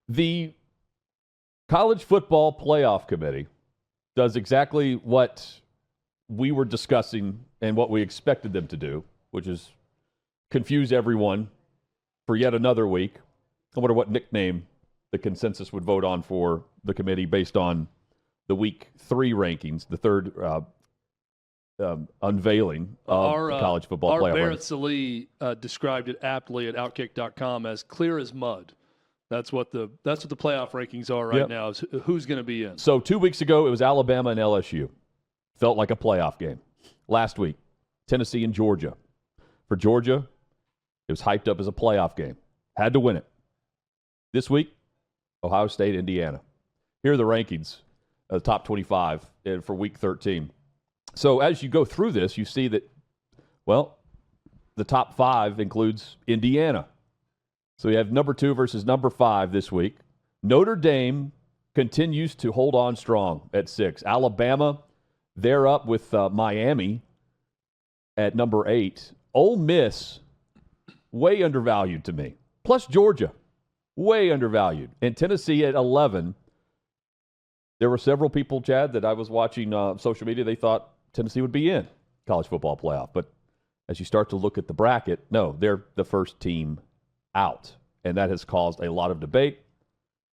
The College Football Playoff Committee does exactly what we were discussing and what we expected them to do, which is confuse everyone for yet another week. I wonder what nickname the consensus would vote on for the committee based on the Week 3 rankings, the third unveiling of the College Football Playoff. Barrett Sallee described it aptly at OutKick.com as clear as mud. That's what the playoff rankings are right now, is who's going to be in. So 2 weeks ago, it was Alabama and LSU. Felt like a playoff game. Last week, Tennessee and Georgia. For Georgia, it was hyped up as a playoff game. Had to win it. This week, Ohio State, Indiana. Here are the rankings, the top 25 for Week 13. So as you go through this, you see that, well, the top 5 includes Indiana. So you have number 2 versus number 5 this week. Notre Dame continues to hold on strong at 6. Alabama, they're up with Miami at number 8. Ole Miss, way undervalued to me. Plus Georgia, way undervalued. And Tennessee at 11. There were several people, Chad, that I was watching social media, they thought Tennessee would be in college football playoff. But as you start to look at the bracket, no, they're the first team out. And that has caused a lot of debate.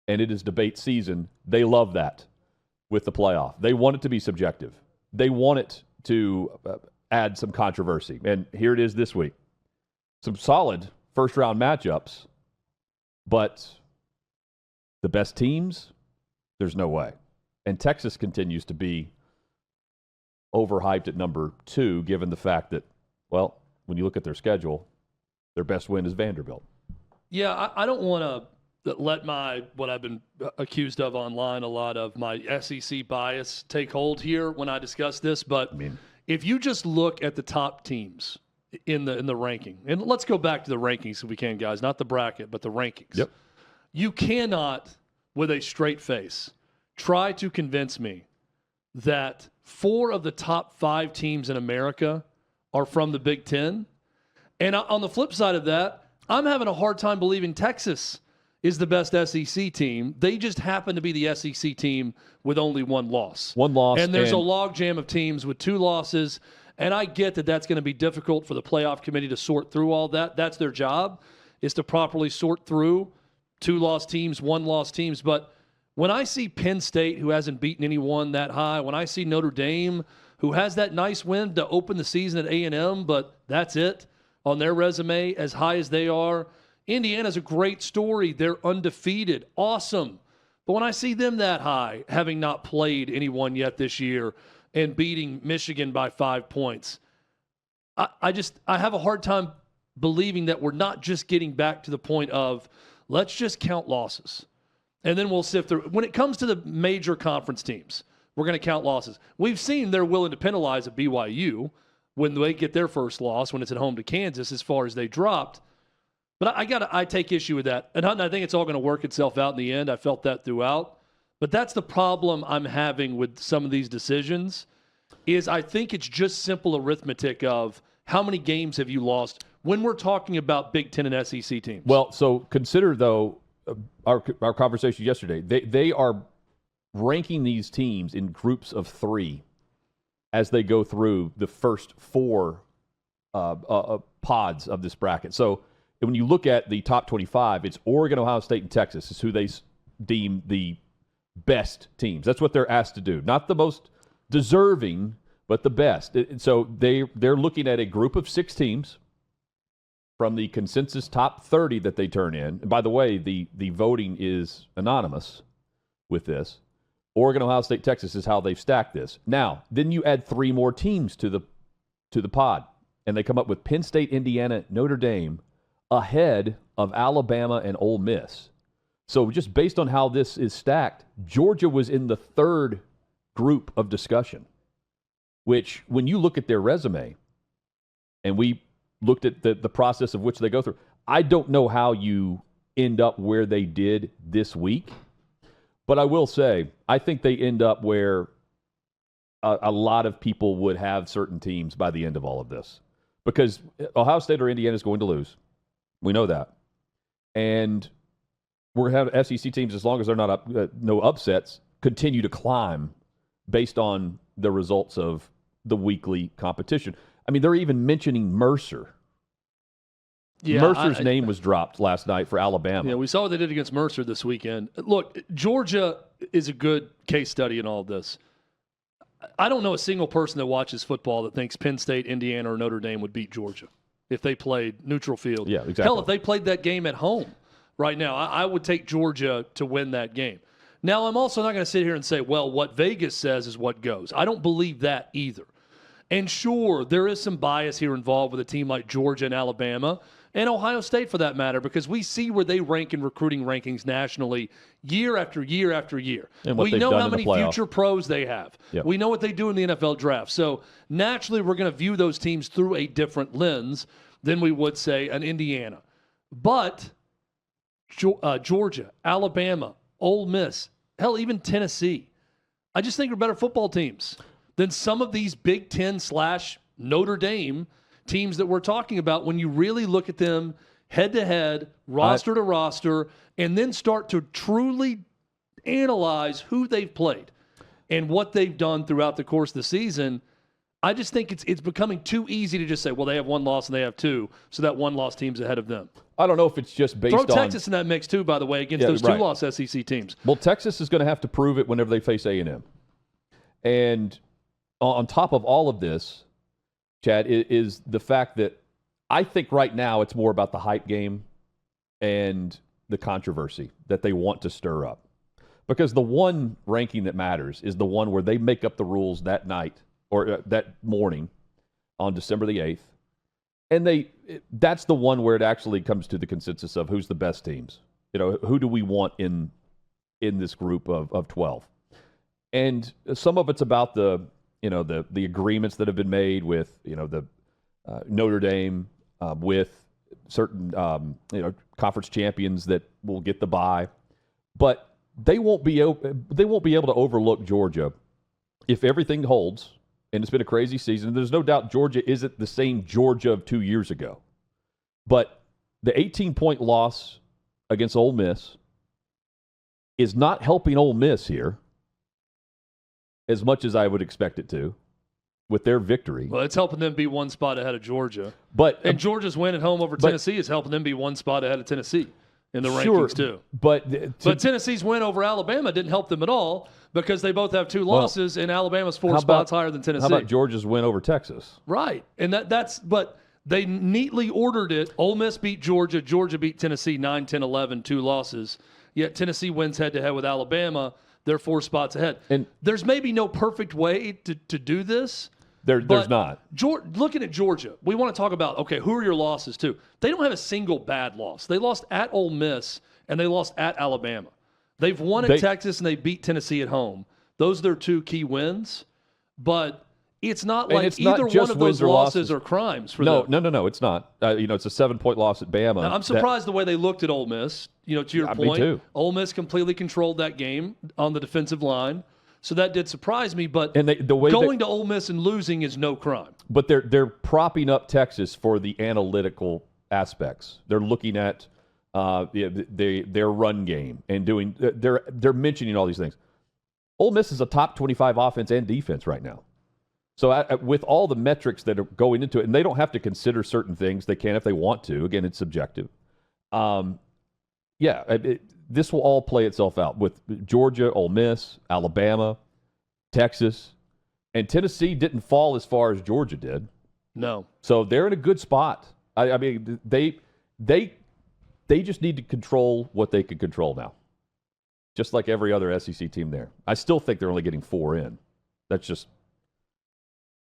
And it is debate season. They love that with the playoff. They want it to be subjective. They want it to add some controversy. And here it is this week. Some solid first-round matchups. But the best teams, there's no way. And Texas continues to be overhyped at number 2, given the fact that, well, when you look at their schedule, their best win is Vanderbilt. Yeah, I don't want to let what I've been accused of online, a lot of my SEC bias take hold here when I discuss this. But if you just look at the top teams in the ranking, and let's go back to the rankings if we can, guys, not the bracket, but the rankings. Yep. You cannot, with a straight face, try to convince me that 4 of the top 5 teams in America are from the Big Ten. And on the flip side of that, I'm having a hard time believing Texas is the best SEC team. They just happen to be the SEC team with only 1 loss. 1 loss. And there's a logjam of teams with 2 losses. And I get that that's going to be difficult for the playoff committee to sort through all that. That's their job, is to properly sort through 2-loss teams, 1-loss teams. But when I see Penn State, who hasn't beaten anyone that high, when I see Notre Dame, who has that nice win to open the season at A&M, but that's it on their resume, as high as they are. Indiana's a great story. They're undefeated. Awesome. But when I see them that high, having not played anyone yet this year and beating Michigan by 5 points, I have a hard time believing that we're not just getting back to the point of let's just count losses. And then we'll sift through. When it comes to the major conference teams, we're going to count losses. We've seen they're willing to penalize a BYU when they get their first loss, when it's at home to Kansas, as far as they dropped. But I take issue with that. And I think it's all going to work itself out in the end. I felt that throughout. But that's the problem I'm having with some of these decisions, is I think it's just simple arithmetic of how many games have you lost when we're talking about Big Ten and SEC teams. Well, so consider, though, our conversation yesterday. They are ranking these teams in groups of 3 as they go through the first 4 pods of this bracket. So when you look at the top 25, it's Oregon, Ohio State, and Texas is who they deem the best teams. That's what they're asked to do. Not the most deserving, but the best. So they're looking at a group of 6 teams from the consensus top 30 that they turn in. And by the way, the voting is anonymous with this. Oregon, Ohio State, Texas is how they've stacked this. Now, then you add 3 more teams to the pod, and they come up with Penn State, Indiana, Notre Dame ahead of Alabama and Ole Miss. So just based on how this is stacked, Georgia was in the 3rd group of discussion, which when you look at their resume, and we looked at the process of which they go through, I don't know how you end up where they did this week. But I will say, I think they end up where a lot of people would have certain teams by the end of all of this. Because Ohio State or Indiana is going to lose. We know that. And we're going to have SEC teams, as long as they're not no upsets, continue to climb based on the results of the weekly competition. I mean, they're even mentioning Mercer. Yeah, Mercer's name was dropped last night for Alabama. Yeah, we saw what they did against Mercer this weekend. Look, Georgia is a good case study in all of this. I don't know a single person that watches football that thinks Penn State, Indiana, or Notre Dame would beat Georgia if they played neutral field. Yeah, exactly. Hell, if they played that game at home right now, I would take Georgia to win that game. Now, I'm also not going to sit here and say, well, what Vegas says is what goes. I don't believe that either. And sure, there is some bias here involved with a team like Georgia and Alabama, and Ohio State for that matter, because we see where they rank in recruiting rankings nationally year after year after year. We know how many future pros they have. Yep. We know what they do in the NFL draft. So naturally, we're going to view those teams through a different lens than we would, say, an Indiana. But Georgia, Alabama, Ole Miss, hell, even Tennessee, I just think are better football teams than some of these Big Ten / Notre Dame teams that we're talking about when you really look at them head-to-head, roster to roster, and then start to truly analyze who they've played and what they've done throughout the course of the season. I just think it's becoming too easy to just say, well, they have one loss and they have two, so that one-loss team's ahead of them. I don't know if it's just based on... Throw Texas in that mix, too, by the way, against those two-loss SEC teams. Well, Texas is going to have to prove it whenever they face A&M. And on top of all of this, Chad, is the fact that I think right now it's more about the hype game and the controversy that they want to stir up. Because the one ranking that matters is the one where they make up the rules that night or that morning on December the 8th. And that's the one where it actually comes to the consensus of who's the best teams. You know, who do we want in this group of 12? And some of it's about the agreements that have been made with, the Notre Dame, with certain, conference champions that will get the bye. But they won't be able to overlook Georgia if everything holds. And it's been a crazy season. There's no doubt Georgia isn't the same Georgia of 2 years ago. But the 18-point loss against Ole Miss is not helping Ole Miss here as much as I would expect it to with their victory. Well, it's helping them be one spot ahead of Georgia. And Georgia's win at home over Tennessee is helping them be one spot ahead of Tennessee in the rankings too. But Tennessee's win over Alabama didn't help them at all because they both have two losses and Alabama's four spots higher than Tennessee. How about Georgia's win over Texas? Right. And but they neatly ordered it. Ole Miss beat Georgia. Georgia beat Tennessee 9-10-11, 2 losses. Yet Tennessee wins head-to-head with Alabama. They're 4 spots ahead. And there's maybe no perfect way to do this. There's not. Looking at Georgia, we want to talk about, okay, who are your losses too? They don't have a single bad loss. They lost at Ole Miss, and they lost at Alabama. They've won at Texas, and they beat Tennessee at home. Those are their 2 key wins. But it's not like either one of those losses are crimes for them. No, it's not. It's a 7-point loss at Bama. Now, I'm surprised the way they looked at Ole Miss. To your point, me too. Ole Miss completely controlled that game on the defensive line. So that did surprise me, but going to Ole Miss and losing is no crime. But they're propping up Texas for the analytical aspects. They're looking at their run game and doing. They're mentioning all these things. Ole Miss is a top 25 offense and defense right now. So with all the metrics that are going into it, and they don't have to consider certain things. They can if they want to. Again, it's subjective. This will all play itself out with Georgia, Ole Miss, Alabama, Texas, and Tennessee didn't fall as far as Georgia did. No. So they're in a good spot. I mean, they just need to control what they can control now, just like every other SEC team there. I still think they're only getting 4 in. That's just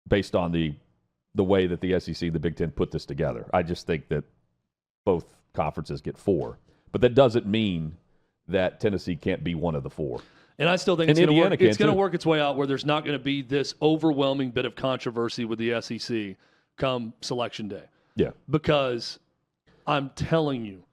based on the way that the SEC, the Big Ten, put this together. I just think that both conferences get 4. But that doesn't mean that Tennessee can't be one of the 4. And I still think it's going to work its way out where there's not going to be this overwhelming bit of controversy with the SEC come Selection Day. Yeah. Because I'm telling you,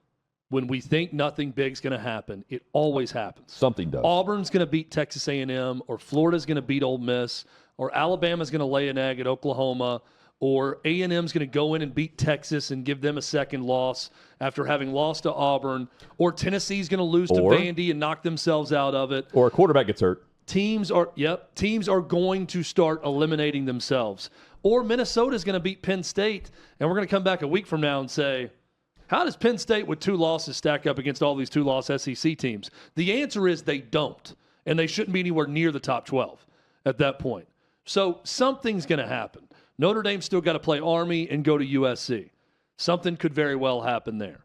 when we think nothing big's going to happen, it always happens. Something does. Auburn's going to beat Texas A&M, or Florida's going to beat Ole Miss, or Alabama's going to lay an egg at Oklahoma, or A&M's going to go in and beat Texas and give them a second loss after having lost to Auburn, or Tennessee's going to lose to Vandy and knock themselves out of it. Or a quarterback gets hurt. Teams are going to start eliminating themselves. Or Minnesota's going to beat Penn State, and we're going to come back a week from now and say, how does Penn State with 2 losses stack up against all these 2-loss SEC teams? The answer is they don't, and they shouldn't be anywhere near the top 12 at that point. So something's going to happen. Notre Dame's still got to play Army and go to USC. Something could very well happen there.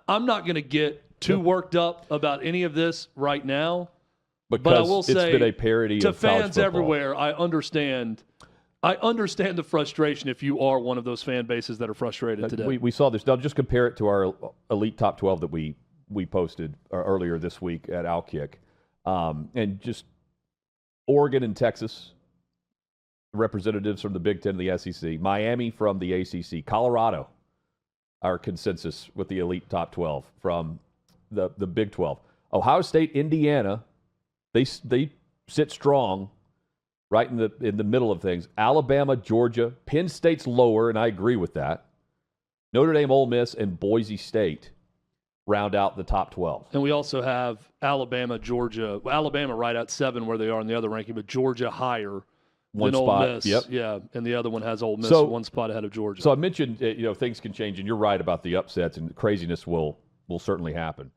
I'm not going to get too worked up about any of this right now, because but I will say it's been a parody to of college fans football. everywhere, I understand the frustration if you are one of those fan bases that are frustrated today. We saw this. Now, just compare it to our elite top 12 that we posted earlier this week at OutKick. And just Oregon and Texas, representatives from the Big Ten and the SEC. Miami from the ACC. Colorado, our consensus with the elite top 12 from the Big 12. Ohio State, Indiana, they sit strong right in the middle of things. Alabama, Georgia, Penn State's lower, and I agree with that. Notre Dame, Ole Miss, and Boise State round out the top 12. And we also have Alabama, Georgia. Well, Alabama right at 7 where they are in the other ranking, but Georgia higher One than spot. Ole Miss. Yep. Yeah, and the other one has Ole Miss 1 spot ahead of Georgia. So I mentioned things can change, and you're right about the upsets, and craziness will certainly happen.